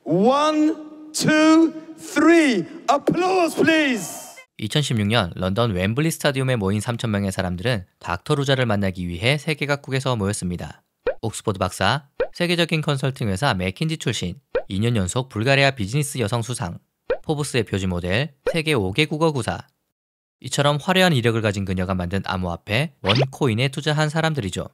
1, 2, 3. Applause, please. 2016년 런던 웸블리 스타디움에 모인 3,000명의 사람들은 닥터 루자를 만나기 위해 세계 각국에서 모였습니다. 옥스포드 박사, 세계적인 컨설팅 회사 맥킨지 출신, 2년 연속 불가리아 비즈니스 여성 수상, 포브스의 표지 모델, 세계 5개 국어 구사. 이처럼 화려한 이력을 가진 그녀가 만든 암호화폐 원코인에 투자한 사람들이죠.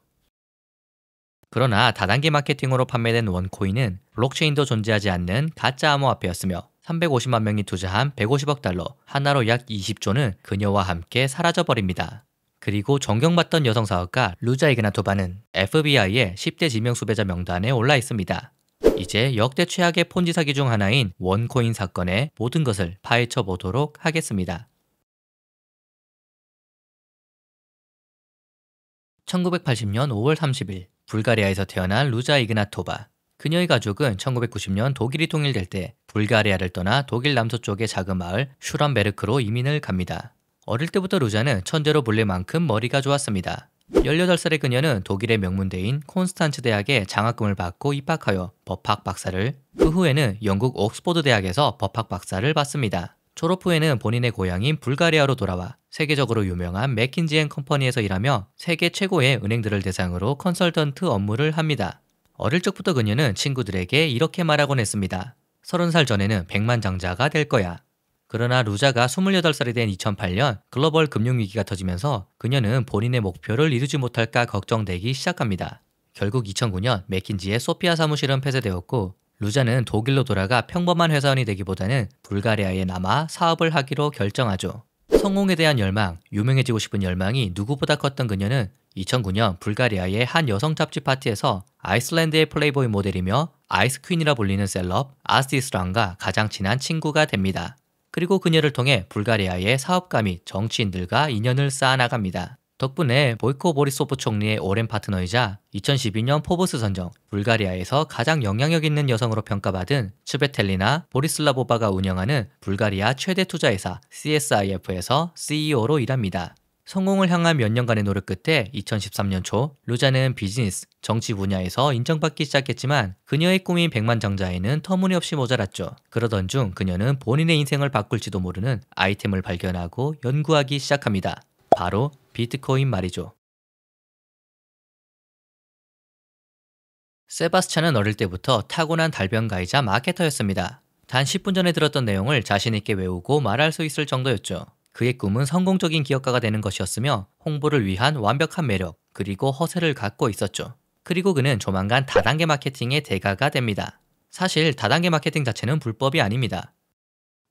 그러나 다단계 마케팅으로 판매된 원코인은 블록체인도 존재하지 않는 가짜 암호화폐였으며 350만 명이 투자한 150억 달러, 하나로 약 20조는 그녀와 함께 사라져버립니다. 그리고 존경받던 여성 사업가 루자 이그나토바는 FBI의 10대 지명 수배자 명단에 올라 있습니다. 이제 역대 최악의 폰지 사기 중 하나인 원코인 사건의 모든 것을 파헤쳐 보도록 하겠습니다. 1980년 5월 30일 불가리아에서 태어난 루자 이그나토바. 그녀의 가족은 1990년 독일이 통일될 때 불가리아를 떠나 독일 남서쪽의 작은 마을 슈란베르크로 이민을 갑니다. 어릴 때부터 루자는 천재로 불릴 만큼 머리가 좋았습니다. 18살의 그녀는 독일의 명문대인 콘스탄츠 대학에 장학금을 받고 입학하여 법학 박사를, 그 후에는 영국 옥스포드 대학에서 법학 박사를 받습니다. 졸업 후에는 본인의 고향인 불가리아로 돌아와 세계적으로 유명한 맥킨지 앤 컴퍼니에서 일하며 세계 최고의 은행들을 대상으로 컨설턴트 업무를 합니다. 어릴 적부터 그녀는 친구들에게 이렇게 말하곤 했습니다. 30살 전에는 백만장자가 될 거야. 그러나 루자가 28살이 된 2008년 글로벌 금융위기가 터지면서 그녀는 본인의 목표를 이루지 못할까 걱정되기 시작합니다. 결국 2009년 맥킨지의 소피아 사무실은 폐쇄되었고 루자는 독일로 돌아가 평범한 회사원이 되기보다는 불가리아에 남아 사업을 하기로 결정하죠. 성공에 대한 열망, 유명해지고 싶은 열망이 누구보다 컸던 그녀는 2009년 불가리아의 한 여성 잡지 파티에서 아이슬란드의 플레이보이 모델이며 아이스퀸이라 불리는 셀럽 아스티스랑과 가장 친한 친구가 됩니다. 그리고 그녀를 통해 불가리아의 사업가 및 정치인들과 인연을 쌓아나갑니다. 덕분에 보이코 보리소프 총리의 오랜 파트너이자 2012년 포브스 선정 불가리아에서 가장 영향력 있는 여성으로 평가받은 츠베텔리나 보리슬라보바가 운영하는 불가리아 최대 투자회사 CSIF에서 CEO로 일합니다. 성공을 향한 몇 년간의 노력 끝에 2013년 초 루자는 비즈니스, 정치 분야에서 인정받기 시작했지만 그녀의 꿈인 백만장자에는 터무니없이 모자랐죠. 그러던 중 그녀는 본인의 인생을 바꿀지도 모르는 아이템을 발견하고 연구하기 시작합니다. 바로 비트코인 말이죠. 세바스찬은 어릴 때부터 타고난 달변가이자 마케터였습니다. 단 10분 전에 들었던 내용을 자신 있게 외우고 말할 수 있을 정도였죠. 그의 꿈은 성공적인 기업가가 되는 것이었으며 홍보를 위한 완벽한 매력, 그리고 허세를 갖고 있었죠. 그리고 그는 조만간 다단계 마케팅의 대가가 됩니다. 사실 다단계 마케팅 자체는 불법이 아닙니다.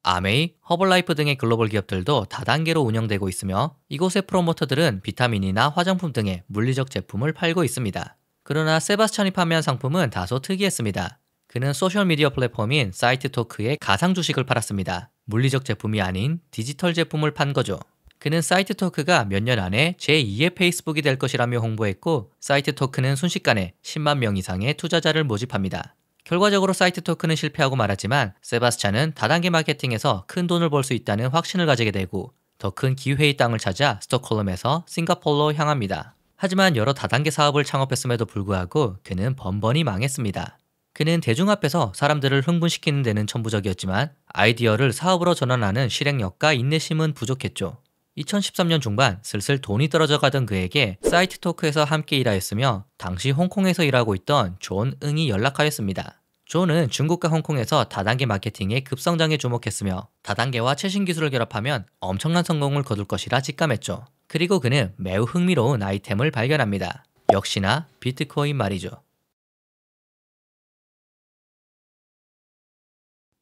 아메이, 허벌라이프 등의 글로벌 기업들도 다단계로 운영되고 있으며 이곳의 프로모터들은 비타민이나 화장품 등의 물리적 제품을 팔고 있습니다. 그러나 세바스찬이 판매한 상품은 다소 특이했습니다. 그는 소셜미디어 플랫폼인 사이트토크에 가상 주식을 팔았습니다. 물리적 제품이 아닌 디지털 제품을 판 거죠. 그는 사이트토크가 몇 년 안에 제2의 페이스북이 될 것이라며 홍보했고 사이트토크는 순식간에 10만 명 이상의 투자자를 모집합니다. 결과적으로 사이트토크는 실패하고 말았지만 세바스찬은 다단계 마케팅에서 큰 돈을 벌 수 있다는 확신을 가지게 되고 더 큰 기회의 땅을 찾아 스톡홀름에서 싱가포르로 향합니다. 하지만 여러 다단계 사업을 창업했음에도 불구하고 그는 번번이 망했습니다. 그는 대중 앞에서 사람들을 흥분시키는 데는 천부적이었지만 아이디어를 사업으로 전환하는 실행력과 인내심은 부족했죠. 2013년 중반 슬슬 돈이 떨어져 가던 그에게 사이트토크에서 함께 일하였으며 당시 홍콩에서 일하고 있던 존 응이 연락하였습니다. 존은 중국과 홍콩에서 다단계 마케팅의 급성장에 주목했으며 다단계와 최신 기술을 결합하면 엄청난 성공을 거둘 것이라 직감했죠. 그리고 그는 매우 흥미로운 아이템을 발견합니다. 역시나 비트코인 말이죠.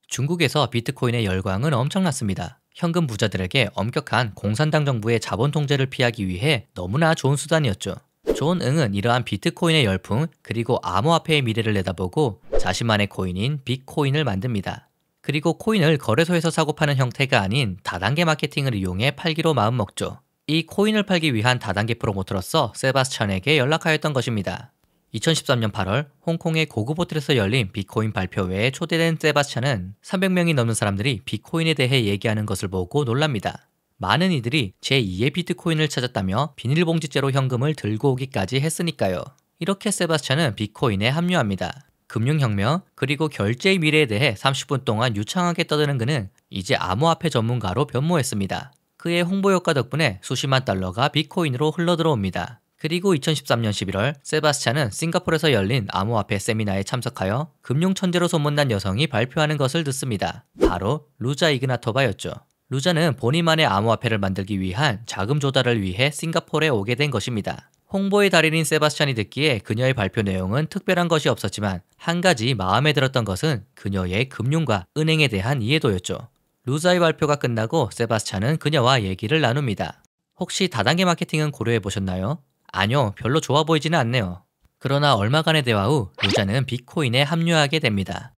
중국에서 비트코인의 열광은 엄청났습니다. 현금 부자들에게 엄격한 공산당 정부의 자본 통제를 피하기 위해 너무나 좋은 수단이었죠. 존 응은 이러한 비트코인의 열풍 그리고 암호화폐의 미래를 내다보고 자신만의 코인인 빅코인을 만듭니다. 그리고 코인을 거래소에서 사고 파는 형태가 아닌 다단계 마케팅을 이용해 팔기로 마음먹죠. 이 코인을 팔기 위한 다단계 프로모터로서 세바스찬에게 연락하였던 것입니다. 2013년 8월 홍콩의 고급 호텔에서 열린 비트코인 발표회에 초대된 세바스찬은 300명이 넘는 사람들이 비트코인에 대해 얘기하는 것을 보고 놀랍니다. 많은 이들이 제2의 비트코인을 찾았다며 비닐봉지째로 현금을 들고 오기까지 했으니까요. 이렇게 세바스찬은 비트코인에 합류합니다. 금융혁명 그리고 결제의 미래에 대해 30분 동안 유창하게 떠드는 그는 이제 암호화폐 전문가로 변모했습니다. 그의 홍보 효과 덕분에 수십만 달러가 비트코인으로 흘러들어옵니다. 그리고 2013년 11월 세바스찬은 싱가포르에서 열린 암호화폐 세미나에 참석하여 금융 천재로 소문난 여성이 발표하는 것을 듣습니다. 바로 루자 이그나토바였죠. 루자는 본인만의 암호화폐를 만들기 위한 자금 조달을 위해 싱가포르에 오게 된 것입니다. 홍보의 달인인 세바스찬이 듣기에 그녀의 발표 내용은 특별한 것이 없었지만 한 가지 마음에 들었던 것은 그녀의 금융과 은행에 대한 이해도였죠. 루자의 발표가 끝나고 세바스찬은 그녀와 얘기를 나눕니다. 혹시 다단계 마케팅은 고려해 보셨나요? 아니요, 별로 좋아 보이지는 않네요. 그러나 얼마간의 대화 후 루자는 비트코인에 합류하게 됩니다.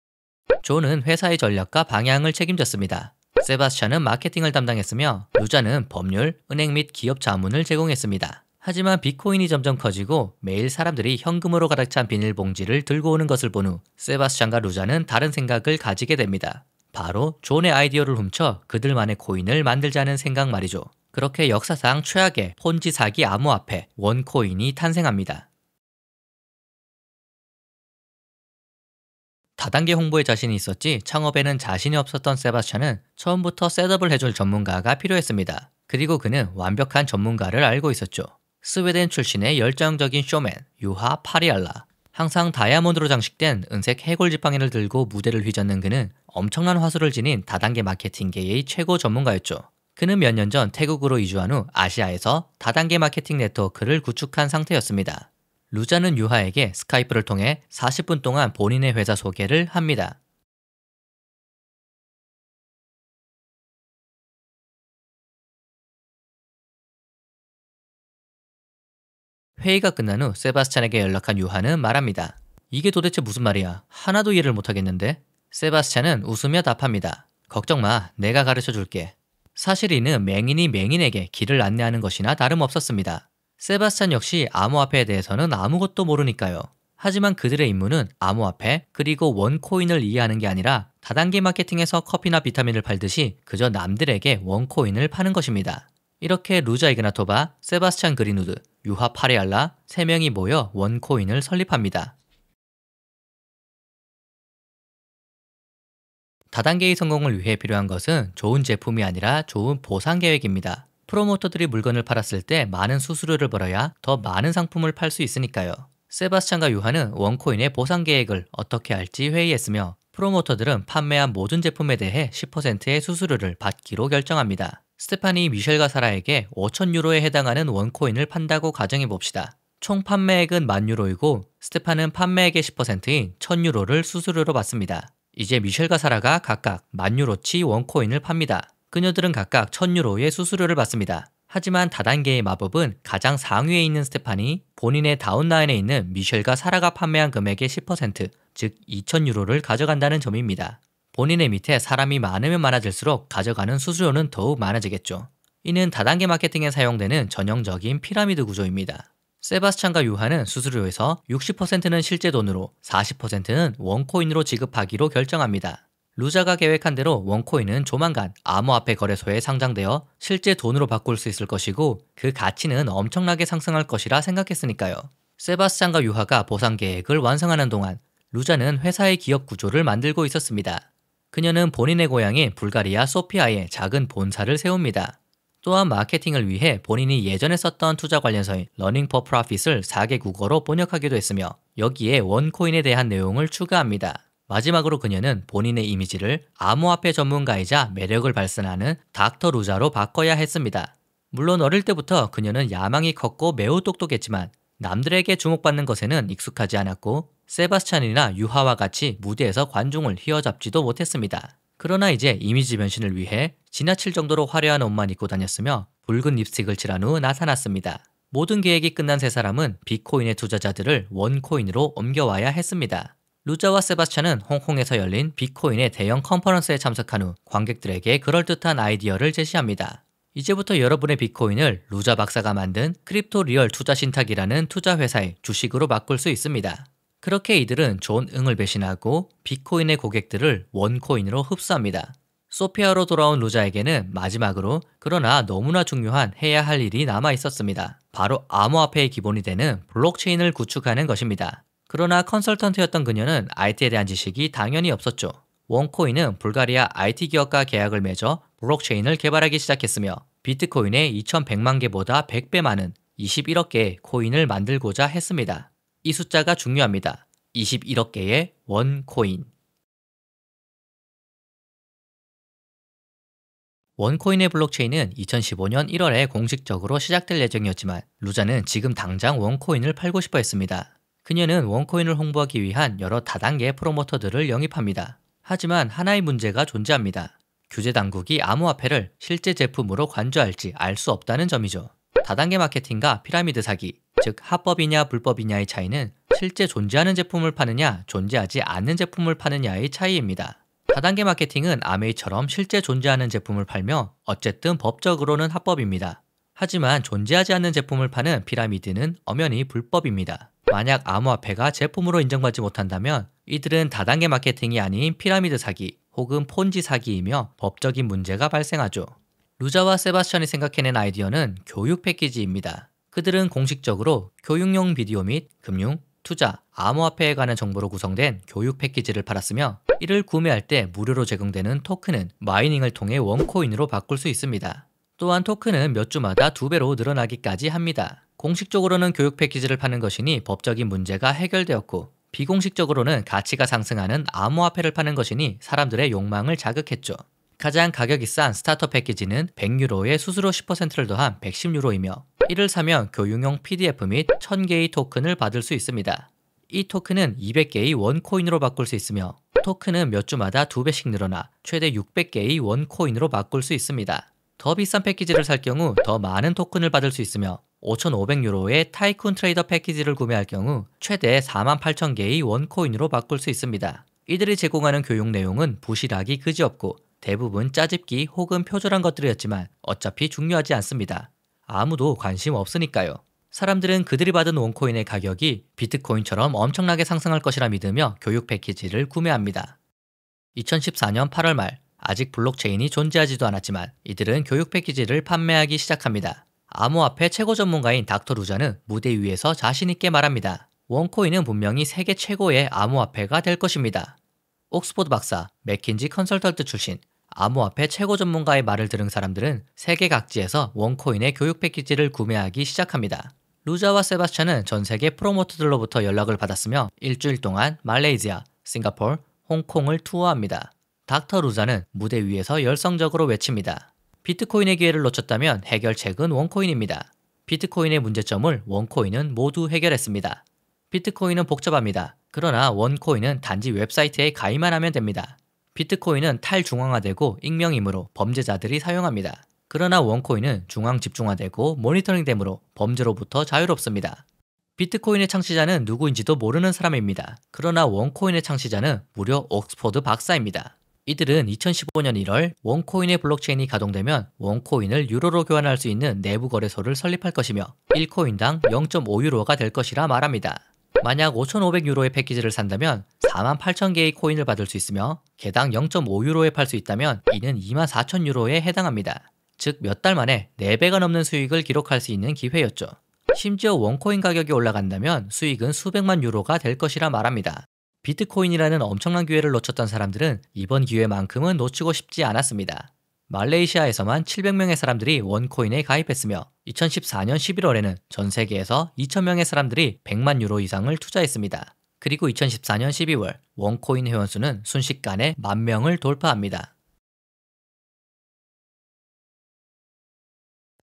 존은 회사의 전략과 방향을 책임졌습니다. 세바스찬은 마케팅을 담당했으며 루자는 법률, 은행 및 기업 자문을 제공했습니다. 하지만 비트코인이 점점 커지고 매일 사람들이 현금으로 가득 찬 비닐봉지를 들고 오는 것을 본 후 세바스찬과 루자는 다른 생각을 가지게 됩니다. 바로 존의 아이디어를 훔쳐 그들만의 코인을 만들자는 생각 말이죠. 그렇게 역사상 최악의 폰지 사기 암호화폐 원코인이 탄생합니다. 다단계 홍보에 자신이 있었지 창업에는 자신이 없었던 세바스찬은 처음부터 셋업을 해줄 전문가가 필요했습니다. 그리고 그는 완벽한 전문가를 알고 있었죠. 스웨덴 출신의 열정적인 쇼맨 유하 파리알라. 항상 다이아몬드로 장식된 은색 해골 지팡이를 들고 무대를 휘젓는 그는 엄청난 화술을 지닌 다단계 마케팅계의 최고 전문가였죠. 그는 몇 년 전 태국으로 이주한 후 아시아에서 다단계 마케팅 네트워크를 구축한 상태였습니다. 루자는 유하에게 스카이프를 통해 40분 동안 본인의 회사 소개를 합니다. 회의가 끝난 후 세바스찬에게 연락한 유하는 말합니다. 이게 도대체 무슨 말이야? 하나도 이해를 못하겠는데? 세바스찬은 웃으며 답합니다. 걱정 마, 내가 가르쳐 줄게. 사실 이는 맹인이 맹인에게 길을 안내하는 것이나 다름없었습니다. 세바스찬 역시 암호화폐에 대해서는 아무것도 모르니까요. 하지만 그들의 임무는 암호화폐 그리고 원코인을 이해하는 게 아니라 다단계 마케팅에서 커피나 비타민을 팔듯이 그저 남들에게 원코인을 파는 것입니다. 이렇게 루자 이그나토바, 세바스찬 그린우드, 유하 파레알라 3명이 모여 원코인을 설립합니다. 다단계의 성공을 위해 필요한 것은 좋은 제품이 아니라 좋은 보상 계획입니다. 프로모터들이 물건을 팔았을 때 많은 수수료를 벌어야 더 많은 상품을 팔 수 있으니까요. 세바스찬과 유하는 원코인의 보상 계획을 어떻게 할지 회의했으며 프로모터들은 판매한 모든 제품에 대해 10%의 수수료를 받기로 결정합니다. 스테파니 미셸과 사라에게 5,000유로에 해당하는 원코인을 판다고 가정해봅시다. 총 판매액은 10,000유로이고 스테파는 판매액의 10%인 1,000유로를 수수료로 받습니다. 이제 미셸과 사라가 각각 10,000유로치 원코인을 팝니다. 그녀들은 각각 1,000유로의 수수료를 받습니다. 하지만 다단계의 마법은 가장 상위에 있는 스테파니 본인의 다운라인에 있는 미셸과 사라가 판매한 금액의 10%, 즉 2,000유로를 가져간다는 점입니다. 본인의 밑에 사람이 많으면 많아질수록 가져가는 수수료는 더욱 많아지겠죠. 이는 다단계 마케팅에 사용되는 전형적인 피라미드 구조입니다. 세바스찬과 유하는 수수료에서 60%는 실제 돈으로 40%는 원코인으로 지급하기로 결정합니다. 루자가 계획한 대로 원코인은 조만간 암호화폐 거래소에 상장되어 실제 돈으로 바꿀 수 있을 것이고 그 가치는 엄청나게 상승할 것이라 생각했으니까요. 세바스찬과 유하가 보상 계획을 완성하는 동안 루자는 회사의 기업 구조를 만들고 있었습니다. 그녀는 본인의 고향인 불가리아 소피아에 작은 본사를 세웁니다. 또한 마케팅을 위해 본인이 예전에 썼던 투자 관련서인 러닝 포 프로핏을 4개 국어로 번역하기도 했으며 여기에 원코인에 대한 내용을 추가합니다. 마지막으로 그녀는 본인의 이미지를 암호화폐 전문가이자 매력을 발산하는 닥터 루자로 바꿔야 했습니다. 물론 어릴 때부터 그녀는 야망이 컸고 매우 똑똑했지만 남들에게 주목받는 것에는 익숙하지 않았고 세바스찬이나 유하와 같이 무대에서 관중을 휘어잡지도 못했습니다. 그러나 이제 이미지 변신을 위해 지나칠 정도로 화려한 옷만 입고 다녔으며 붉은 립스틱을 칠한 후 나타났습니다. 모든 계획이 끝난 세 사람은 비트코인의 투자자들을 원코인으로 옮겨와야 했습니다. 루자와 세바스찬은 홍콩에서 열린 비트코인의 대형 컨퍼런스에 참석한 후 관객들에게 그럴듯한 아이디어를 제시합니다. 이제부터 여러분의 비트코인을 루자 박사가 만든 크립토 리얼 투자 신탁이라는 투자 회사의 주식으로 바꿀 수 있습니다. 그렇게 이들은 존 응을 배신하고 비트코인의 고객들을 원코인으로 흡수합니다. 소피아로 돌아온 루자에게는 마지막으로 그러나 너무나 중요한 해야 할 일이 남아 있었습니다. 바로 암호화폐의 기본이 되는 블록체인을 구축하는 것입니다. 그러나 컨설턴트였던 그녀는 IT에 대한 지식이 당연히 없었죠. 원코인은 불가리아 IT 기업과 계약을 맺어 블록체인을 개발하기 시작했으며 비트코인의 2100만 개보다 100배 많은 21억 개의 코인을 만들고자 했습니다. 이 숫자가 중요합니다. 21억 개의 원코인. 원코인의 블록체인은 2015년 1월에 공식적으로 시작될 예정이었지만 루자는 지금 당장 원코인을 팔고 싶어 했습니다. 그녀는 원코인을 홍보하기 위한 여러 다단계 프로모터들을 영입합니다. 하지만 하나의 문제가 존재합니다. 규제 당국이 암호화폐를 실제 제품으로 간주할지 알 수 없다는 점이죠. 다단계 마케팅과 피라미드 사기, 즉 합법이냐 불법이냐의 차이는 실제 존재하는 제품을 파느냐 존재하지 않는 제품을 파느냐의 차이입니다. 다단계 마케팅은 아메이처럼 실제 존재하는 제품을 팔며 어쨌든 법적으로는 합법입니다. 하지만 존재하지 않는 제품을 파는 피라미드는 엄연히 불법입니다. 만약 암호화폐가 제품으로 인정받지 못한다면 이들은 다단계 마케팅이 아닌 피라미드 사기 혹은 폰지 사기이며 법적인 문제가 발생하죠. 루자와 세바스찬이 생각해낸 아이디어는 교육 패키지입니다. 그들은 공식적으로 교육용 비디오 및 금융, 투자, 암호화폐에 관한 정보로 구성된 교육 패키지를 팔았으며 이를 구매할 때 무료로 제공되는 토큰은 마이닝을 통해 원코인으로 바꿀 수 있습니다. 또한 토큰은 몇 주마다 2배로 늘어나기까지 합니다. 공식적으로는 교육 패키지를 파는 것이니 법적인 문제가 해결되었고 비공식적으로는 가치가 상승하는 암호화폐를 파는 것이니 사람들의 욕망을 자극했죠. 가장 가격이 싼 스타터 패키지는 100유로에 수수료 10%를 더한 110유로이며 이를 사면 교육용 PDF 및 1000개의 토큰을 받을 수 있습니다. 이 토큰은 200개의 원코인으로 바꿀 수 있으며 토큰은 몇 주마다 2배씩 늘어나 최대 600개의 원코인으로 바꿀 수 있습니다. 더 비싼 패키지를 살 경우 더 많은 토큰을 받을 수 있으며 5,500유로의 타이쿤 트레이더 패키지를 구매할 경우 최대 48,000개의 원코인으로 바꿀 수 있습니다. 이들이 제공하는 교육 내용은 부실하기 그지없고 대부분 짜집기 혹은 표절한 것들이었지만 어차피 중요하지 않습니다. 아무도 관심 없으니까요. 사람들은 그들이 받은 원코인의 가격이 비트코인처럼 엄청나게 상승할 것이라 믿으며 교육 패키지를 구매합니다. 2014년 8월 말, 아직 블록체인이 존재하지도 않았지만 이들은 교육 패키지를 판매하기 시작합니다. 암호화폐 최고 전문가인 닥터 루자는 무대 위에서 자신있게 말합니다. 원코인은 분명히 세계 최고의 암호화폐가 될 것입니다. 옥스포드 박사, 맥킨지 컨설턴트 출신, 암호화폐 최고 전문가의 말을 들은 사람들은 세계 각지에서 원코인의 교육 패키지를 구매하기 시작합니다. 루자와 세바스찬은 전 세계 프로모터들로부터 연락을 받았으며 일주일 동안 말레이시아, 싱가포르, 홍콩을 투어합니다. 닥터 루자는 무대 위에서 열성적으로 외칩니다. 비트코인의 기회를 놓쳤다면 해결책은 원코인입니다. 비트코인의 문제점을 원코인은 모두 해결했습니다. 비트코인은 복잡합니다. 그러나 원코인은 단지 웹사이트에 가입만 하면 됩니다. 비트코인은 탈중앙화되고 익명이므로 범죄자들이 사용합니다. 그러나 원코인은 중앙 집중화되고 모니터링되므로 범죄로부터 자유롭습니다. 비트코인의 창시자는 누구인지도 모르는 사람입니다. 그러나 원코인의 창시자는 무려 옥스포드 박사입니다. 이들은 2015년 1월 원코인의 블록체인이 가동되면 원코인을 유로로 교환할 수 있는 내부 거래소를 설립할 것이며 1코인당 0.5유로가 될 것이라 말합니다. 만약 5,500유로의 패키지를 산다면 48,000개의 코인을 받을 수 있으며 개당 0.5유로에 팔 수 있다면 이는 24,000유로에 해당합니다. 즉 몇 달 만에 4배가 넘는 수익을 기록할 수 있는 기회였죠. 심지어 원코인 가격이 올라간다면 수익은 수백만 유로가 될 것이라 말합니다. 비트코인이라는 엄청난 기회를 놓쳤던 사람들은 이번 기회만큼은 놓치고 싶지 않았습니다. 말레이시아에서만 700명의 사람들이 원코인에 가입했으며 2014년 11월에는 전 세계에서 2,000명의 사람들이 100만 유로 이상을 투자했습니다. 그리고 2014년 12월 원코인 회원수는 순식간에 10,000명을 돌파합니다.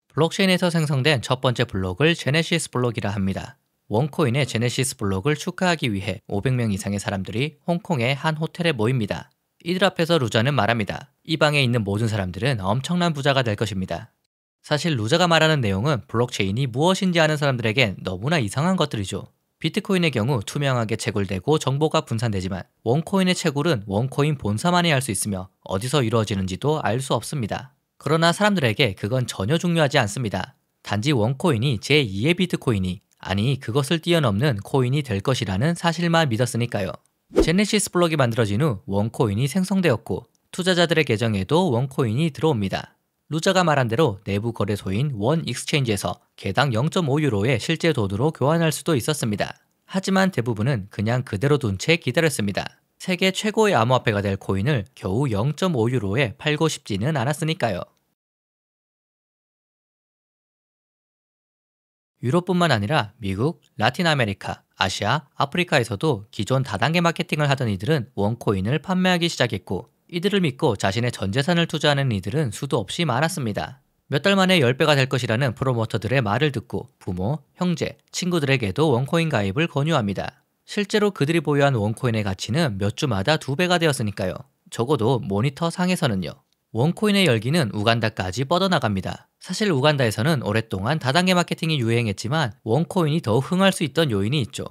블록체인에서 생성된 첫 번째 블록을 제네시스 블록이라 합니다. 원코인의 제네시스 블록을 축하하기 위해 500명 이상의 사람들이 홍콩의 한 호텔에 모입니다. 이들 앞에서 루자는 말합니다. 이 방에 있는 모든 사람들은 엄청난 부자가 될 것입니다. 사실 루자가 말하는 내용은 블록체인이 무엇인지 아는 사람들에겐 너무나 이상한 것들이죠. 비트코인의 경우 투명하게 채굴되고 정보가 분산되지만 원코인의 채굴은 원코인 본사만이 알 수 있으며 어디서 이루어지는지도 알 수 없습니다. 그러나 사람들에게 그건 전혀 중요하지 않습니다. 단지 원코인이 제2의 비트코인이 아니 그것을 뛰어넘는 코인이 될 것이라는 사실만 믿었으니까요. 제네시스 블록이 만들어진 후 원코인이 생성되었고 투자자들의 계정에도 원코인이 들어옵니다. 루자가 말한 대로 내부 거래소인 원 익스체인지에서 개당 0.5유로의 실제 돈으로 교환할 수도 있었습니다. 하지만 대부분은 그냥 그대로 둔 채 기다렸습니다. 세계 최고의 암호화폐가 될 코인을 겨우 0.5유로에 팔고 싶지는 않았으니까요. 유럽뿐만 아니라 미국, 라틴 아메리카, 아시아, 아프리카에서도 기존 다단계 마케팅을 하던 이들은 원코인을 판매하기 시작했고, 이들을 믿고 자신의 전 재산을 투자하는 이들은 수도 없이 많았습니다. 몇 달 만에 10배가 될 것이라는 프로모터들의 말을 듣고 부모, 형제, 친구들에게도 원코인 가입을 권유합니다. 실제로 그들이 보유한 원코인의 가치는 몇 주마다 2배가 되었으니까요. 적어도 모니터 상에서는요. 원코인의 열기는 우간다까지 뻗어나갑니다. 사실 우간다에서는 오랫동안 다단계 마케팅이 유행했지만 원코인이 더 흥할 수 있던 요인이 있죠.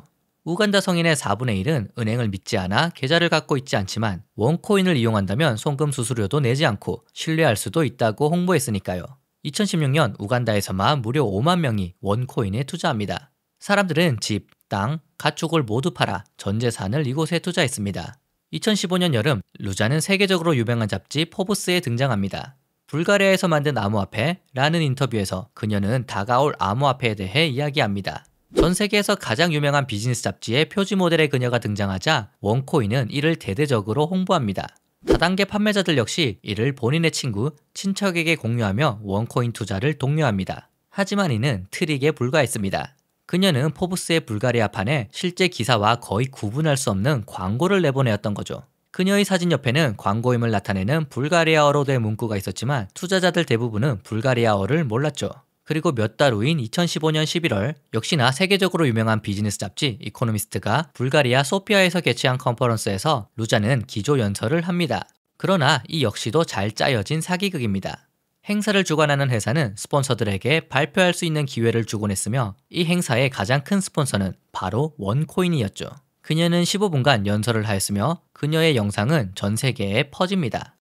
우간다 성인의 4분의 1은 은행을 믿지 않아 계좌를 갖고 있지 않지만 원코인을 이용한다면 송금 수수료도 내지 않고 신뢰할 수도 있다고 홍보했으니까요. 2016년 우간다에서만 무려 5만 명이 원코인에 투자합니다. 사람들은 집, 땅, 가축을 모두 팔아 전 재산을 이곳에 투자했습니다. 2015년 여름, 루자는 세계적으로 유명한 잡지 포브스에 등장합니다. 불가리아에서 만든 암호화폐라는 인터뷰에서 그녀는 다가올 암호화폐에 대해 이야기합니다. 전 세계에서 가장 유명한 비즈니스 잡지의 표지 모델의 그녀가 등장하자 원코인은 이를 대대적으로 홍보합니다. 다단계 판매자들 역시 이를 본인의 친구, 친척에게 공유하며 원코인 투자를 독려합니다. 하지만 이는 트릭에 불과했습니다. 그녀는 포브스의 불가리아판에 실제 기사와 거의 구분할 수 없는 광고를 내보내었던 거죠. 그녀의 사진 옆에는 광고임을 나타내는 불가리아어로 된 문구가 있었지만 투자자들 대부분은 불가리아어를 몰랐죠. 그리고 몇 달 후인 2015년 11월 역시나 세계적으로 유명한 비즈니스 잡지 이코노미스트가 불가리아 소피아에서 개최한 컨퍼런스에서 루자는 기조 연설을 합니다. 그러나 이 역시도 잘 짜여진 사기극입니다. 행사를 주관하는 회사는 스폰서들에게 발표할 수 있는 기회를 주곤 했으며 이 행사의 가장 큰 스폰서는 바로 원코인이었죠. 그녀는 15분간 연설을 하였으며 그녀의 영상은 전 세계에 퍼집니다.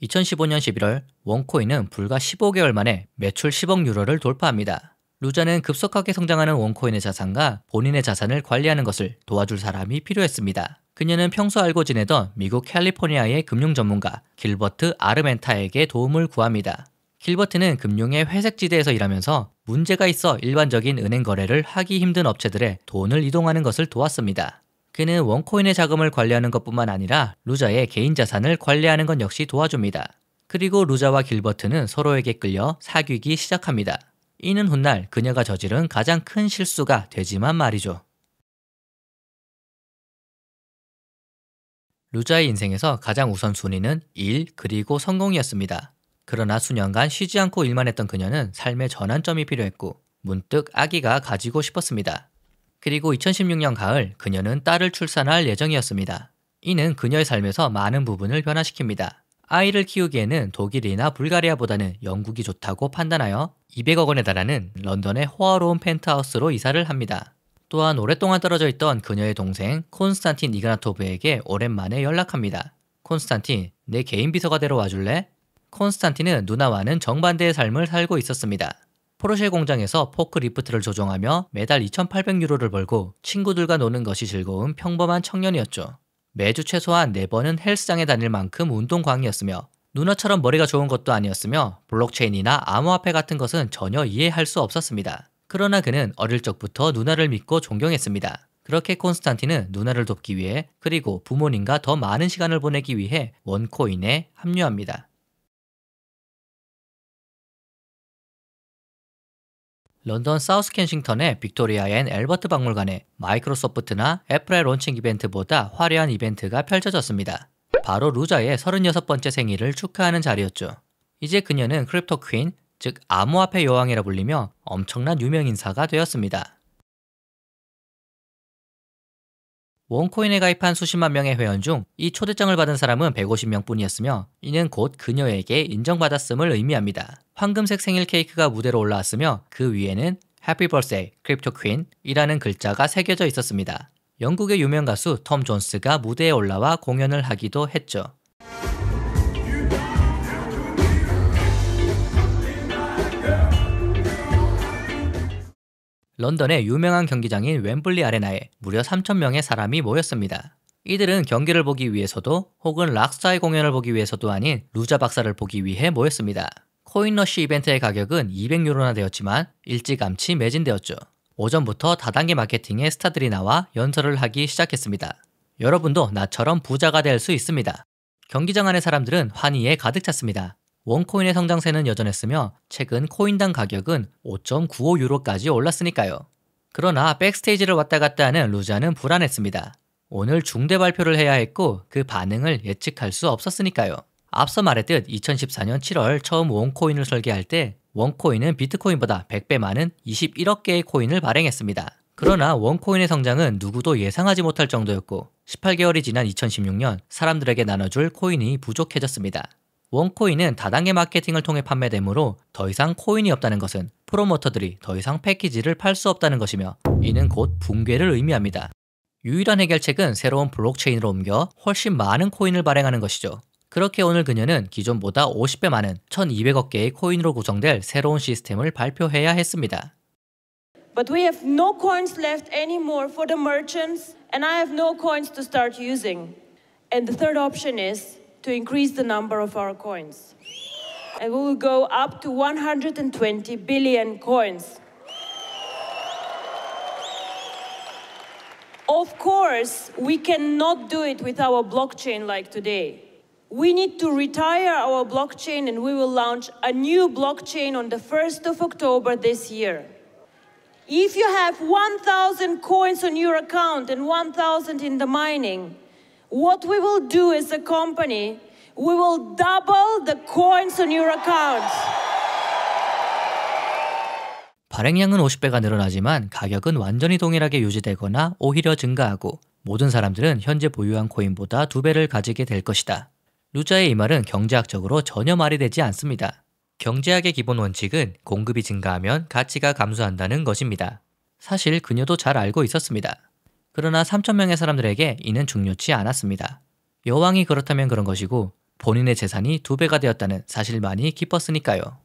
2015년 11월 원코인은 불과 15개월 만에 매출 10억 유로를 돌파합니다. 루자는 급속하게 성장하는 원코인의 자산과 본인의 자산을 관리하는 것을 도와줄 사람이 필요했습니다. 그녀는 평소 알고 지내던 미국 캘리포니아의 금융 전문가 길버트 아르멘타에게 도움을 구합니다. 길버트는 금융의 회색지대에서 일하면서 문제가 있어 일반적인 은행 거래를 하기 힘든 업체들에 돈을 이동하는 것을 도왔습니다. 그는 원코인의 자금을 관리하는 것뿐만 아니라 루자의 개인 자산을 관리하는 것 역시 도와줍니다. 그리고 루자와 길버트는 서로에게 끌려 사귀기 시작합니다. 이는 훗날 그녀가 저지른 가장 큰 실수가 되지만 말이죠. 루자의 인생에서 가장 우선순위는 일 그리고 성공이었습니다. 그러나 수년간 쉬지 않고 일만 했던 그녀는 삶의 전환점이 필요했고 문득 아기가 가지고 싶었습니다. 그리고 2016년 가을 그녀는 딸을 출산할 예정이었습니다. 이는 그녀의 삶에서 많은 부분을 변화시킵니다. 아이를 키우기에는 독일이나 불가리아보다는 영국이 좋다고 판단하여 200억 원에 달하는 런던의 호화로운 펜트하우스로 이사를 합니다. 또한 오랫동안 떨어져 있던 그녀의 동생 콘스탄틴 이그나토브에게 오랜만에 연락합니다. 콘스탄틴, 내 개인 비서가 되러 와줄래? 콘스탄틴은 누나와는 정반대의 삶을 살고 있었습니다. 포르쉐 공장에서 포크리프트를 조종하며 매달 2,800유로를 벌고 친구들과 노는 것이 즐거운 평범한 청년이었죠. 매주 최소한 4번은 헬스장에 다닐 만큼 운동광이었으며 누나처럼 머리가 좋은 것도 아니었으며 블록체인이나 암호화폐 같은 것은 전혀 이해할 수 없었습니다. 그러나 그는 어릴 적부터 누나를 믿고 존경했습니다. 그렇게 콘스탄틴은 누나를 돕기 위해 그리고 부모님과 더 많은 시간을 보내기 위해 원코인에 합류합니다. 런던 사우스 켄싱턴의 빅토리아 앤 앨버트 박물관에 마이크로소프트나 애플의 론칭 이벤트보다 화려한 이벤트가 펼쳐졌습니다. 바로 루자의 36번째 생일을 축하하는 자리였죠. 이제 그녀는 크립토 퀸, 즉 암호화폐 여왕이라 불리며 엄청난 유명인사가 되었습니다. 원코인에 가입한 수십만 명의 회원 중 이 초대장을 받은 사람은 150명 뿐이었으며 이는 곧 그녀에게 인정받았음을 의미합니다. 황금색 생일 케이크가 무대로 올라왔으며 그 위에는 Happy Birthday, Crypto Queen 이라는 글자가 새겨져 있었습니다. 영국의 유명 가수 톰 존스가 무대에 올라와 공연을 하기도 했죠. 런던의 유명한 경기장인 웸블리 아레나에 무려 3,000명의 사람이 모였습니다. 이들은 경기를 보기 위해서도 혹은 락스타의 공연을 보기 위해서도 아닌 루자 박사를 보기 위해 모였습니다. 코인러쉬 이벤트의 가격은 200유로나 되었지만 일찌감치 매진되었죠. 오전부터 다단계 마케팅에 스타들이 나와 연설을 하기 시작했습니다. 여러분도 나처럼 부자가 될 수 있습니다. 경기장 안의 사람들은 환희에 가득 찼습니다. 원코인의 성장세는 여전했으며 최근 코인당 가격은 5.95유로까지 올랐으니까요. 그러나 백스테이지를 왔다 갔다 하는 루자는 불안했습니다. 오늘 중대 발표를 해야 했고 그 반응을 예측할 수 없었으니까요. 앞서 말했듯 2014년 7월 처음 원코인을 설계할 때 원코인은 비트코인보다 100배 많은 21억 개의 코인을 발행했습니다. 그러나 원코인의 성장은 누구도 예상하지 못할 정도였고 18개월이 지난 2016년 사람들에게 나눠줄 코인이 부족해졌습니다. 원코인은 다단계 마케팅을 통해 판매되므로 더 이상 코인이 없다는 것은 프로모터들이 더 이상 패키지를 팔 수 없다는 것이며 이는 곧 붕괴를 의미합니다. 유일한 해결책은 새로운 블록체인으로 옮겨 훨씬 많은 코인을 발행하는 것이죠. 그렇게 오늘 그녀는 기존보다 50배 많은 1200억 개의 코인으로 구성될 새로운 시스템을 발표해야 했습니다. But we have no coins left anymore for the merchants, and I have no coins to start using. And the third option is to increase the number of our coins. And we will go up to 120 billion coins. Of course, we cannot do it with our blockchain like today. We need to retire our blockchain and we will launch a new blockchain on the 1st of October this year. If you have 1,000 coins on your account and 1,000 in the mining, what we will do as a company, we will double the coins on your account. 발행량은 50배가 늘어나지만 가격은 완전히 동일하게 유지되거나 오히려 증가하고 모든 사람들은 현재 보유한 코인보다 2배를 가지게 될 것이다. 루자의 이 말은 경제학적으로 전혀 말이 되지 않습니다. 경제학의 기본 원칙은 공급이 증가하면 가치가 감소한다는 것입니다. 사실 그녀도 잘 알고 있었습니다. 그러나 3,000명의 사람들에게 이는 중요치 않았습니다. 여왕이 그렇다면 그런 것이고 본인의 재산이 2배가 되었다는 사실만이 기뻤으니까요.